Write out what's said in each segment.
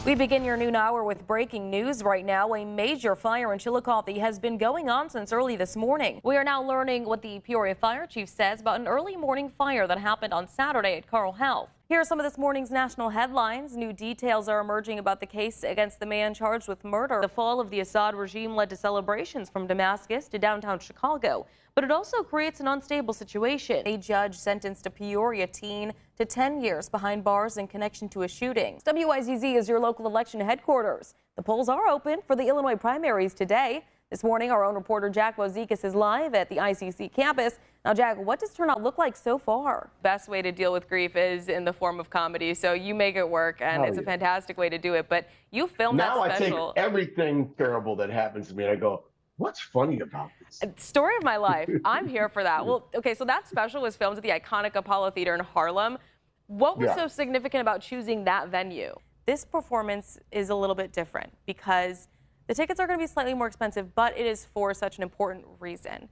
We begin your noon hour with breaking news right now. A major fire in Chillicothe has been going on since early this morning. We are now learning what the Peoria Fire Chief says about an early morning fire that happened on Saturday at Carle Health. Here are some of this morning's national headlines. New details are emerging about the case against the man charged with murder. The fall of the Assad regime led to celebrations from Damascus to downtown Chicago, but it also creates an unstable situation. A judge sentenced a Peoria teen to 10 years behind bars in connection to a shooting. WIZZ is your local election headquarters. The polls are open for the Illinois primaries today. This morning, our own reporter Jack Wozikas is live at the ICC campus. Now, Jack, what does turnout look like so far? Best way to deal with grief is in the form of comedy, so you make it work, and it's a fantastic way to do it. But you filmed that special. Now I take everything terrible that happens to me and I go, what's funny about this? Story of my life. I'm here for that. Well, okay, so that special was filmed at the iconic Apollo Theater in Harlem. What was so significant about choosing that venue? This performance is a little bit different because the tickets are going to be slightly more expensive, but it is for such an important reason.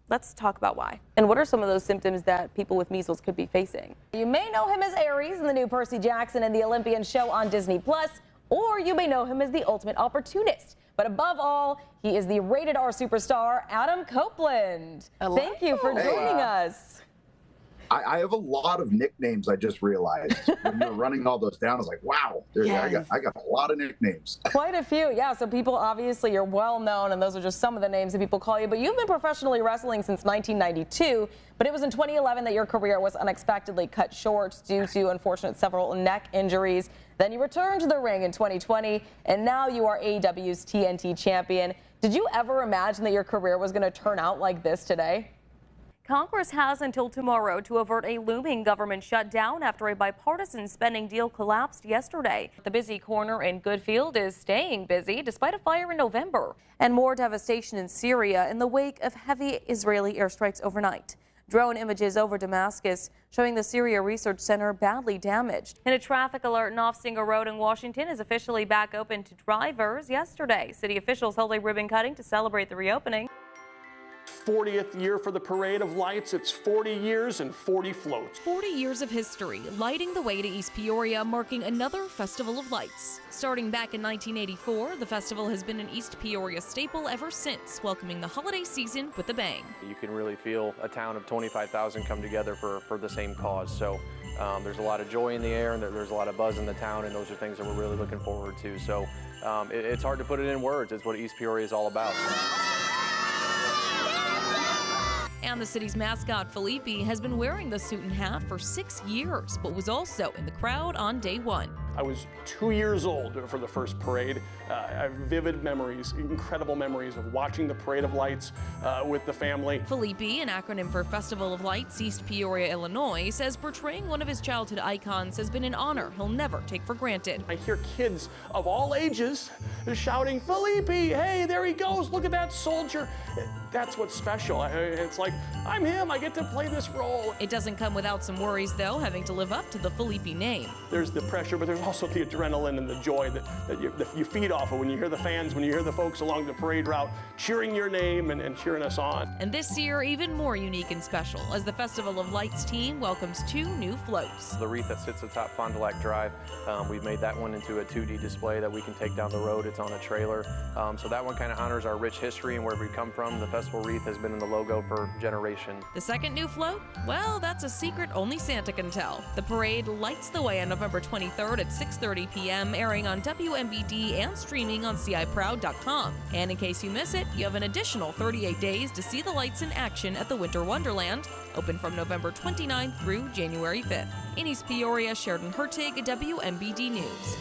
Let's talk about why. And what are some of those symptoms that people with measles could be facing? You may know him as Ares in the new Percy Jackson and the Olympian show on Disney+, or you may know him as the ultimate opportunist. But above all, he is the rated R superstar, Adam Copeland. Thank you for joining us. I have a lot of nicknames, I just realized. When you were running all those down, I was like, wow, I got a lot of nicknames. Quite a few, yeah. So people, obviously, you're well known, and those are just some of the names that people call you. But you've been professionally wrestling since 1992, but it was in 2011 that your career was unexpectedly cut short due to unfortunate several neck injuries. Then you returned to the ring in 2020, and now you are AEW's TNT champion. Did you ever imagine that your career was going to turn out like this today? Congress has until tomorrow to avert a looming government shutdown after a bipartisan spending deal collapsed yesterday. The busy corner in Goodfield is staying busy despite a fire in November. And more devastation in Syria in the wake of heavy Israeli airstrikes overnight. Drone images over Damascus showing the Syria Research Center badly damaged. And a traffic alert in Offsinger Road in Washington is officially back open to drivers yesterday. City officials held a ribbon cutting to celebrate the reopening. 40th year for the Parade of Lights. It's 40 years and 40 floats. 40 years of history, lighting the way to East Peoria, marking another Festival of Lights. Starting back in 1984, the festival has been an East Peoria staple ever since, welcoming the holiday season with a bang. You can really feel a town of 25,000 come together for the same cause. So there's a lot of joy in the air, and there's a lot of buzz in the town, and those are things that we're really looking forward to. So it's hard to put it in words. It's what East Peoria is all about. And the city's mascot, Felipe, has been wearing the suit and hat for 6 years, but was also in the crowd on day one. I was 2 years old for the first parade. I have vivid memories, incredible memories of watching the Parade of Lights with the family. Felipe, an acronym for Festival of Lights, East Peoria, Illinois, says portraying one of his childhood icons has been an honor he'll never take for granted. I hear kids of all ages shouting, Felipe, hey, there he goes, look at that soldier. That's what's special. It's like, I'm him, I get to play this role. It doesn't come without some worries, though, having to live up to the Felipe name. There's the pressure, but there's also the adrenaline and the joy that you feed off of when you hear the fans, when you hear the folks along the parade route cheering your name and cheering us on. And this year, even more unique and special, as the Festival of Lights team welcomes 2 new floats. The wreath that sits atop Fond du Lac Drive, we've made that one into a 2D display that we can take down the road. It's on a trailer. So that one kind of honors our rich history and where we come from. The festival wreath has been in the logo for generations. The second new float? Well, that's a secret only Santa can tell. The parade lights the way on November 23rd at 6:30 p.m., airing on WMBD and streaming on CIProud.com. And in case you miss it, you have an additional 38 days to see the lights in action at the Winter Wonderland, open from November 29th through January 5th. In East Peoria, Sheridan Hertig, WMBD News.